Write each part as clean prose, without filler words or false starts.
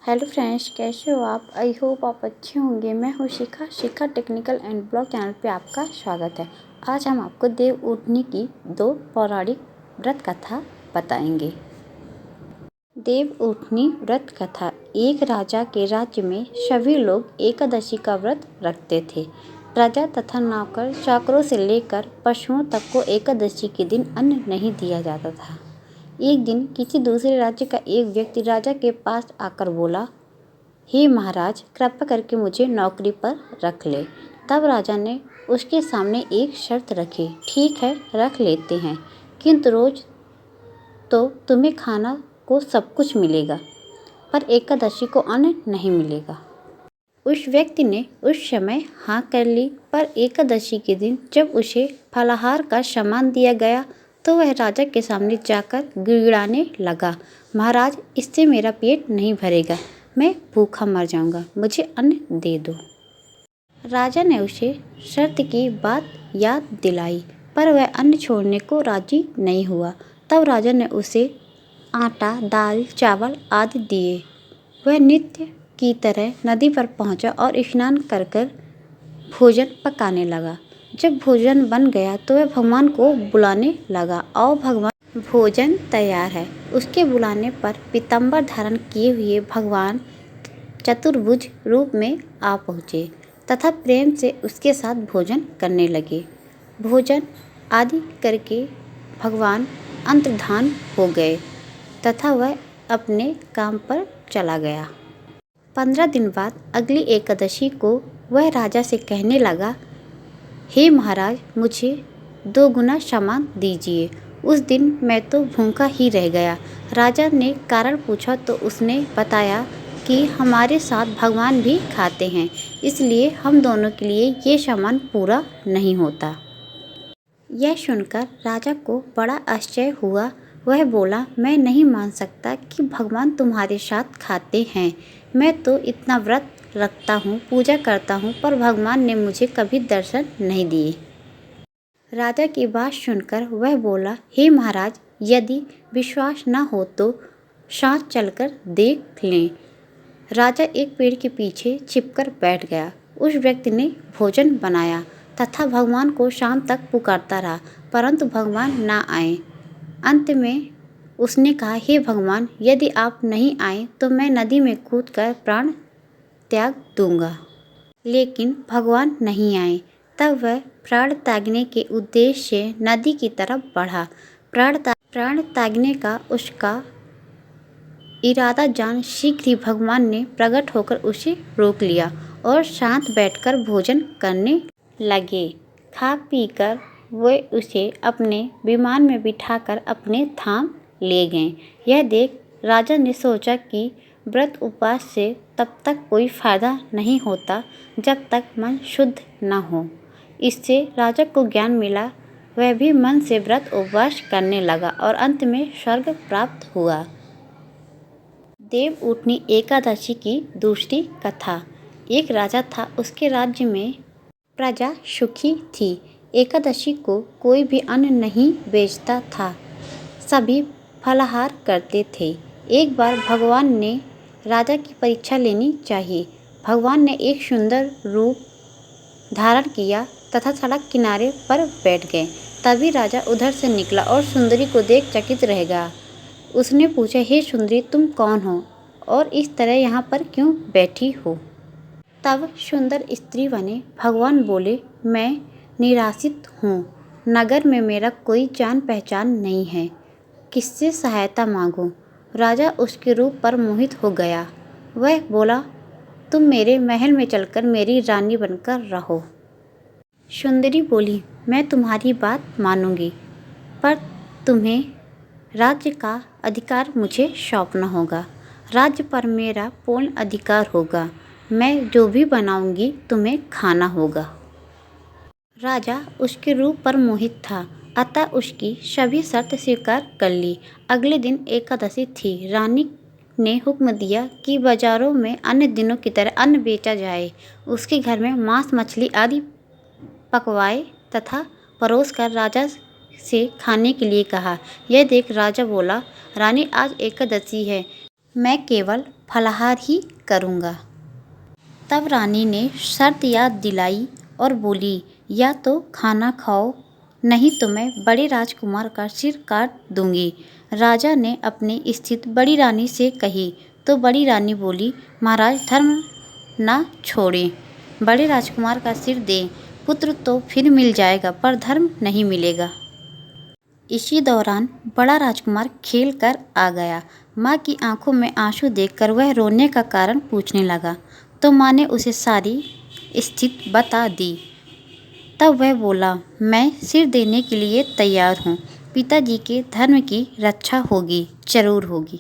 Hello friends, कैसे हो आप? आई होप आप अच्छे होंगे। मैं हूँ शिखा टेक्निकल एंड ब्लॉग चैनल पे आपका स्वागत है। आज हम आपको देव उठनी की 2 पौराणिक व्रत कथा बताएंगे। देव उठनी व्रत कथा। एक राजा के राज्य में सभी लोग एकादशी का व्रत रखते थे। प्रजा तथा नौकर चाकरों से लेकर पशुओं तक को एकादशी के दिन अन्न नहीं दिया जाता था। एक दिन किसी दूसरे राज्य का एक व्यक्ति राजा के पास आकर बोला, हे महाराज, कृपा करके मुझे नौकरी पर रख ले। तब राजा ने उसके सामने एक शर्त रखी। ठीक है, रख लेते हैं, किंतु रोज तो तुम्हें खाना को सब कुछ मिलेगा, पर एकादशी को अन्न नहीं मिलेगा। उस व्यक्ति ने उस समय हाँ कर ली, पर एकादशी के दिन जब उसे फलाहार का सामान दिया गया तो वह राजा के सामने जाकर गिड़गिड़ाने लगा, महाराज, इससे मेरा पेट नहीं भरेगा, मैं भूखा मर जाऊंगा, मुझे अन्न दे दो। राजा ने उसे शर्त की बात याद दिलाई, पर वह अन्न छोड़ने को राजी नहीं हुआ। तब राजा ने उसे आटा, दाल, चावल आदि दिए। वह नित्य की तरह नदी पर पहुंचा और स्नान कर भोजन पकाने लगा। जब भोजन बन गया तो वह भगवान को बुलाने लगा, और भगवान, भोजन तैयार है। उसके बुलाने पर पीताम्बर धारण किए हुए भगवान चतुर्भुज रूप में आ पहुँचे तथा प्रेम से उसके साथ भोजन करने लगे। भोजन आदि करके भगवान अंतर्धान हो गए तथा वह अपने काम पर चला गया। 15 दिन बाद अगली एकादशी को वह राजा से कहने लगा, हे महाराज, मुझे 2 गुना सामान दीजिए। उस दिन मैं तो भूखा ही रह गया। राजा ने कारण पूछा तो उसने बताया कि हमारे साथ भगवान भी खाते हैं, इसलिए हम दोनों के लिए ये सामान पूरा नहीं होता। यह सुनकर राजा को बड़ा आश्चर्य हुआ। वह बोला, मैं नहीं मान सकता कि भगवान तुम्हारे साथ खाते हैं। मैं तो इतना व्रत रखता हूँ, पूजा करता हूँ, पर भगवान ने मुझे कभी दर्शन नहीं दिए। राजा की बात सुनकर वह बोला, हे महाराज, यदि विश्वास न हो तो साथ चलकर देख लें। राजा एक पेड़ के पीछे छिपकर बैठ गया। उस व्यक्ति ने भोजन बनाया तथा भगवान को शाम तक पुकारता रहा, परंतु भगवान ना आए। अंत में उसने कहा, हे भगवान, यदि आप नहीं आए तो मैं नदी में कूदकर प्राण त्याग दूंगा। लेकिन भगवान नहीं आए। तब वह प्राण त्यागने के उद्देश्य से नदी की तरफ बढ़ा। प्राण त्यागने का उसका इरादा जान शीघ्र ही भगवान ने प्रकट होकर उसे रोक लिया और साथ बैठकर भोजन करने लगे। खा पीकर वे उसे अपने विमान में बिठाकर अपने धाम ले गए। यह देख राजा ने सोचा कि व्रत उपवास से तब तक कोई फायदा नहीं होता जब तक मन शुद्ध न हो। इससे राजा को ज्ञान मिला। वह भी मन से व्रत उपवास करने लगा और अंत में स्वर्ग प्राप्त हुआ। देव उठनी एकादशी की दूसरी कथा। एक राजा था, उसके राज्य में प्रजा सुखी थी। एकादशी को कोई भी अन्न नहीं बेचता था, सभी फलाहार करते थे। एक बार भगवान ने राजा की परीक्षा लेनी चाहिए। भगवान ने एक सुंदर रूप धारण किया तथा सड़क किनारे पर बैठ गए। तभी राजा उधर से निकला और सुंदरी को देख चकित रह गया। उसने पूछा, हे सुंदरी, तुम कौन हो और इस तरह यहाँ पर क्यों बैठी हो? तब सुंदर स्त्री बने भगवान बोले, मैं निराश्रित हूँ, नगर में मेरा कोई जान पहचान नहीं है, किससे सहायता मांगूं? राजा उसके रूप पर मोहित हो गया। वह बोला, तुम मेरे महल में चलकर मेरी रानी बनकर रहो। सुंदरी बोली, मैं तुम्हारी बात मानूंगी, पर तुम्हें राज्य का अधिकार मुझे सौंपना होगा। राज्य पर मेरा पूर्ण अधिकार होगा। मैं जो भी बनाऊंगी तुम्हें खाना होगा। राजा उसके रूप पर मोहित था, अतः उसकी सभी शर्त स्वीकार कर ली। अगले दिन एकादशी थी। रानी ने हुक्म दिया कि बाजारों में अन्य दिनों की तरह अन्न बेचा जाए। उसके घर में मांस, मछली आदि पकवाए तथा परोस कर राजा से खाने के लिए कहा। यह देख राजा बोला, रानी, आज एकादशी है, मैं केवल फलाहार ही करूँगा। तब रानी ने शर्त याद दिलाई और बोली, या तो खाना खाओ, नहीं तो मैं बड़े राजकुमार का सिर काट दूंगी। राजा ने अपनी स्थिति बड़ी रानी से कही तो बड़ी रानी बोली, महाराज धर्म ना छोड़ें, बड़े राजकुमार का सिर दें। पुत्र तो फिर मिल जाएगा पर धर्म नहीं मिलेगा। इसी दौरान बड़ा राजकुमार खेल कर आ गया। माँ की आंखों में आंसू देखकर वह रोने का कारण पूछने लगा तो माँ ने उसे सारी स्थिति बता दी। तब वह बोला, मैं सिर देने के लिए तैयार हूँ, पिताजी के धर्म की रक्षा होगी, जरूर होगी।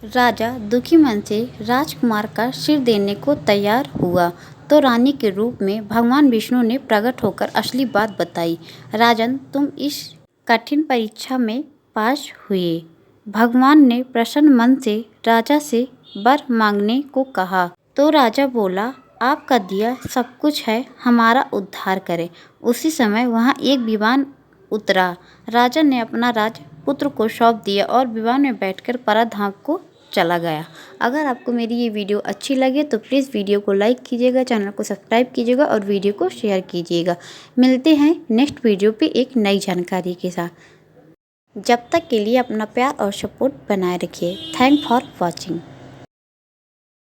राजा दुखी मन से राजकुमार का सिर देने को तैयार हुआ तो रानी के रूप में भगवान विष्णु ने प्रकट होकर असली बात बताई। राजन, तुम इस कठिन परीक्षा में पास हुए। भगवान ने प्रसन्न मन से राजा से वर मांगने को कहा तो राजा बोला, आपका दिया सब कुछ है, हमारा उद्धार करे। उसी समय वहाँ एक विमान उतरा। राजा ने अपना राज पुत्र को सौंप दिया और विमान में बैठकर परधाम को चला गया। अगर आपको मेरी ये वीडियो अच्छी लगे तो प्लीज़ वीडियो को लाइक कीजिएगा, चैनल को सब्सक्राइब कीजिएगा और वीडियो को शेयर कीजिएगा। मिलते हैं नेक्स्ट वीडियो पे एक नई जानकारी के साथ। जब तक के लिए अपना प्यार और सपोर्ट बनाए रखिए। Thank for watching.